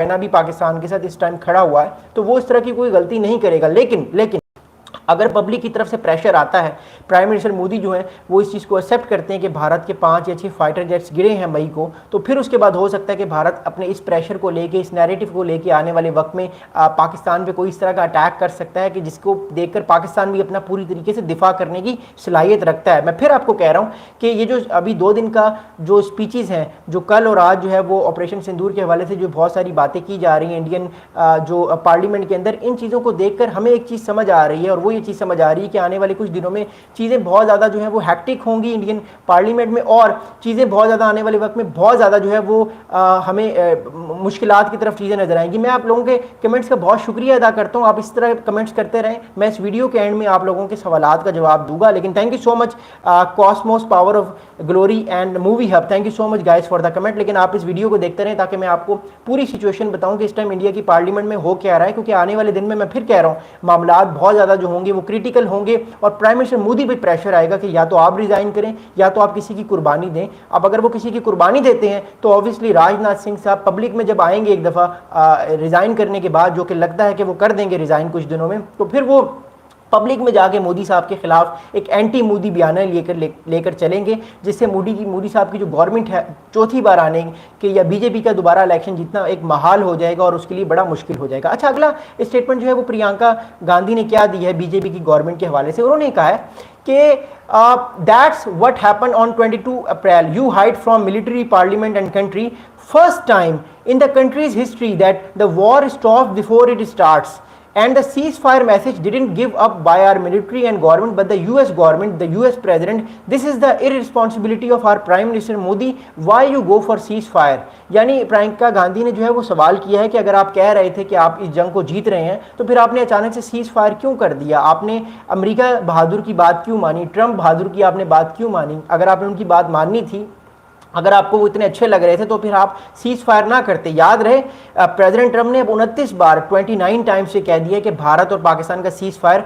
China भी पाकिस्तान के साथ इस टाइम खड़ा हुआ है, तो वो इस तरह की कोई गलती नहीं करेगा। लेकिन अगर पब्लिक की तरफ से प्रेशर आता है, प्राइम मिनिस्टर मोदी जो है वो इस चीज़ को एक्सेप्ट करते हैं कि भारत के 5 या 6 फाइटर जेट्स गिरे हैं मई को, तो फिर उसके बाद हो सकता है कि भारत अपने इस प्रेशर को लेके, इस नैरेटिव को लेके आने वाले वक्त में पाकिस्तान पे कोई इस तरह का अटैक कर सकता है कि जिसको देखकर पाकिस्तान भी अपना पूरी तरीके से दिफा करने की सलाहियत रखता है। मैं फिर आपको कह रहा हूँ कि ये जो अभी 2 दिन का जो स्पीचेज़ हैं, जो कल और आज जो है वो ऑपरेशन सिंदूर के हवाले से जो बहुत सारी बातें की जा रही हैं इंडियन जो पार्लियामेंट के अंदर, इन चीज़ों को देखकर हमें एक चीज़ समझ आ रही है, और वो ये चीज़ समझ आ रही है कि आने वाले कुछ दिनों में चीज़ें बहुत ज़्यादा जो है वो हैक्टिक होंगी इंडियन पार्लियामेंट में, और चीज़ें बहुत ज़्यादा आने वाले वक्त में बहुत ज़्यादा जो है वो हमें मुश्किलात की तरफ चीज़ें नजर आएंगी। मैं आप लोगों के कमेंट्स का बहुत शुक्रिया अदा करता हूँ, आप इस तरह कमेंट्स करते रहें, मैं इस वीडियो के एंड में आप लोगों के सवालात का जवाब दूंगा। लेकिन thank you so much Cosmos power of glory and movie hub, thank you so much guys for the comment. लेकिन आप इस वीडियो को देखते रहें ताकि मैं आपको पूरी सिचुएशन बताऊं कि इस टाइम इंडिया की पार्लियामेंट में हो क्या रहा है, क्योंकि आने वाले दिन में मैं फिर कह रहा हूँ मामलात बहुत ज़्यादा जो होंगे वो क्रिटिकल होंगे, और प्राइम मिनिस्टर मोदी पे प्रेशर आएगा कि या तो आप रिजाइन करें या तो आप किसी की कुर्बानी दें। अब अगर वो किसी की कुर्बानी देते हैं तो ऑब्वियसली राजनाथ सिंह साहब पब्लिक में जब आएंगे एक दफ़ा रिजाइन करने के बाद, जो कि लगता है कि वो कर देंगे रिजाइन कुछ दिनों में, तो फिर वो पब्लिक में जाके मोदी साहब के खिलाफ एक एंटी मोदी बयाना लेकर चलेंगे, जिससे मोदी साहब की जो गवर्नमेंट है चौथी बार आने के या बीजेपी का दोबारा इलेक्शन जीतना एक महाल हो जाएगा, और उसके लिए बड़ा मुश्किल हो जाएगा। अच्छा, अगला स्टेटमेंट जो है वो प्रियंका गांधी ने क्या दी है बीजेपी की गवर्नमेंट के हवाले से। उन्होंने कहा है कि that's what happened on 22 April, you hide from military, parliament and country, first time in the countries history that the war stop before it starts, and the ceasefire message didn't give up by our military and government but the US government, the US president. This is the irresponsibility of our prime minister Modi. Why you go for ceasefire? यानी प्रियंका गांधी ने जो है वो सवाल किया है कि अगर आप कह रहे थे कि आप इस जंग को जीत रहे हैं, तो फिर आपने अचानक से सीज फायर क्यों कर दिया? आपने अमेरिका बहादुर की बात क्यों मानी? ट्रंप बहादुर की आपने बात क्यों मानी? अगर आपने उनकी बात माननी थी, अगर आपको वो इतने अच्छे लग रहे थे, तो फिर आप सीज फायर ना करते। याद रहे प्रेसिडेंट ट्रंप ने अब 29 बार 29 टाइम से कह दिया कि भारत और पाकिस्तान का सीज फायर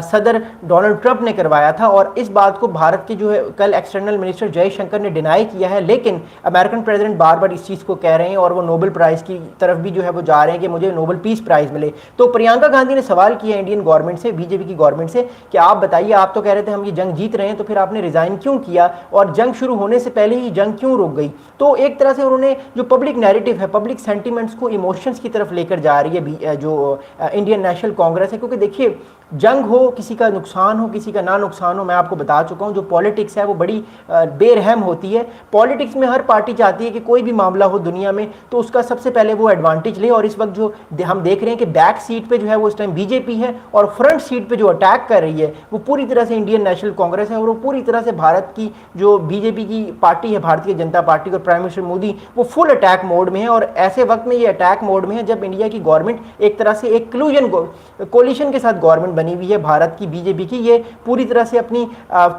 सदर डोनाल्ड ट्रंप ने करवाया था, और इस बात को भारत के जो है कल एक्सटर्नल मिनिस्टर जयशंकर ने डिनाई किया है। लेकिन अमेरिकन प्रेसिडेंट बार बार इस चीज़ को कह रहे हैं, और वो नोबेल प्राइज़ की तरफ भी जो है वो जा रहे हैं कि मुझे नोबेल पीस प्राइज़ मिले। तो प्रियंका गांधी ने सवाल किया इंडियन गवर्नमेंट से, बीजेपी की गवर्नमेंट से, कि आप बताइए, आप तो कह रहे थे हम ये जंग जीत रहे हैं, तो फिर आपने रिजाइन क्यों किया, और जंग शुरू होने से पहले ही जंग क्यों रुक गई? तो एक तरह से उन्होंने जो पब्लिक नैरेटिव है, पब्लिक सेंटिमेंट्स को इमोशंस की तरफ लेकर जा रही है जो इंडियन नेशनल कांग्रेस है। क्योंकि देखिए, जंग हो, किसी का नुकसान हो, किसी का ना नुकसान हो, मैं आपको बता चुका हूं जो पॉलिटिक्स है वो बड़ी बेरहम होती है। पॉलिटिक्स में हर पार्टी चाहती है कि कोई भी मामला हो दुनिया में तो उसका सबसे पहले वो एडवांटेज ले, और इस वक्त जो हम देख रहे हैं कि बैक सीट पे जो है वो इस टाइम बीजेपी है, और फ्रंट सीट पे जो अटैक कर रही है वो पूरी तरह से इंडियन नेशनल कांग्रेस है, और वो पूरी तरह से भारत की जो बीजेपी की पार्टी है, भारतीय जनता पार्टी, और प्राइम मिनिस्टर मोदी वो फुल अटैक मोड में है। और ऐसे वक्त में ये अटैक मोड में है जब इंडिया की गवर्नमेंट एक तरह से एक कोलिशन के साथ गवर्नमेंट बनी हुई है भारत की बीजेपी की, ये पूरी तरह से अपनी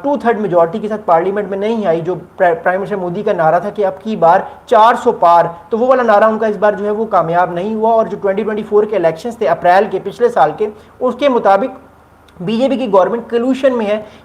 2/3 मेजॉरिटी के साथ पार्लियामेंट में नहीं आई। जो प्राइम मिनिस्टर मोदी का नारा था कि अब की बार 400 पार, तो वो वाला नारा उनका इस बार जो है वो कामयाब नहीं हुआ। और जो 2024 के इलेक्शंस थे अप्रैल के पिछले साल के, उसके मुताबिक बीजेपी की गवर्नमेंट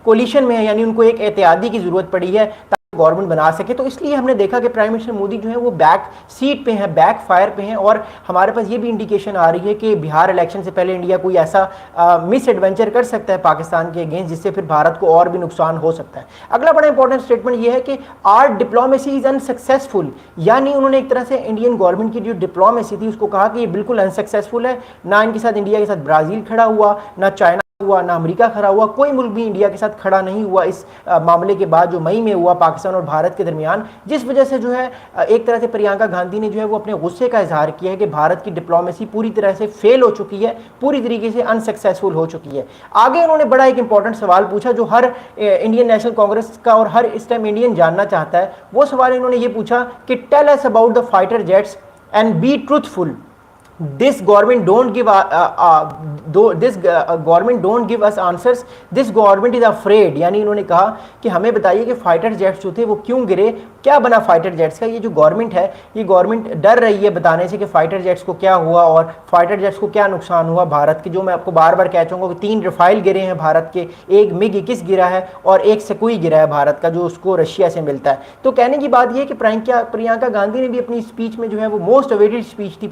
कोलिशन में है, यानी उनको एक एहतियाती की जरूरत पड़ी है गवर्नमेंट बना सके। तो इसलिए हमने देखा कि प्राइम मिनिस्टर मोदी जो है वो बैक सीट पे हैं, बैक फायर पे हैं, और हमारे पास ये भी इंडिकेशन आ रही है कि बिहार इलेक्शन से पहले इंडिया कोई ऐसा मिस एडवेंचर कर सकता है पाकिस्तान के अगेंस्ट, जिससे फिर भारत को और भी नुकसान हो सकता है। अगला बड़ा इंपॉर्टेंट स्टेटमेंट ये है कि आर डिप्लोमेसी इज अनसक्सेसफुल, यानी उन्होंने एक तरह से इंडियन गवर्नमेंट की जो डिप्लोमेसी थी उसको कहा कि ये बिल्कुल अनसक्सेसफुल है। ना इनके साथ इंडिया के साथ ब्राज़ील खड़ा हुआ, ना चाइना हुआ, ना अमेरिका खड़ा हुआ, कोई मुल्क भी इंडिया के साथ खड़ा नहीं हुआ इस मामले के बाद जो मई में हुआ पाकिस्तान और भारत के दरमियान, जिस वजह से जो है एक तरह से प्रियंका गांधी ने जो है वो अपने गुस्से का इजहार किया है कि भारत की डिप्लोमेसी पूरी तरह से फेल हो चुकी है, पूरी तरीके से अनसक्सेसफुल हो चुकी है। आगे उन्होंने बड़ा एक इंपॉर्टेंट सवाल पूछा जो हर इंडियन नेशनल कांग्रेस का और हर इस टाइम इंडियन जानना चाहता है। वो सवाल इन्होंने ये पूछा कि tell us about the fighter jets and be truthful, this government don't give government don't give us answers, this government is afraid। यानी इन्होंने कहा कि हमें बताइए कि फाइटर जेट्स जो थे वो क्यों गिरे, क्या बना फाइटर जेट्स का। ये जो गवर्नमेंट है, ये गवर्नमेंट डर रही है बताने से कि फाइटर जेट्स को क्या हुआ और फाइटर जेट्स को क्या नुकसान हुआ भारत के। जो मैं आपको बार बार कह चाहूँगा कि 3 रफाइल गिरे हैं भारत के, एक MiG-21 गिरा है और एक सकुई गिरा है भारत का, जो उसको रशिया से मिलता है। तो कहने की बात यह है कि प्रियंका गांधी ने भी अपनी स्पीच में जो है वो मोस्ट अवेटेड स्पीच थी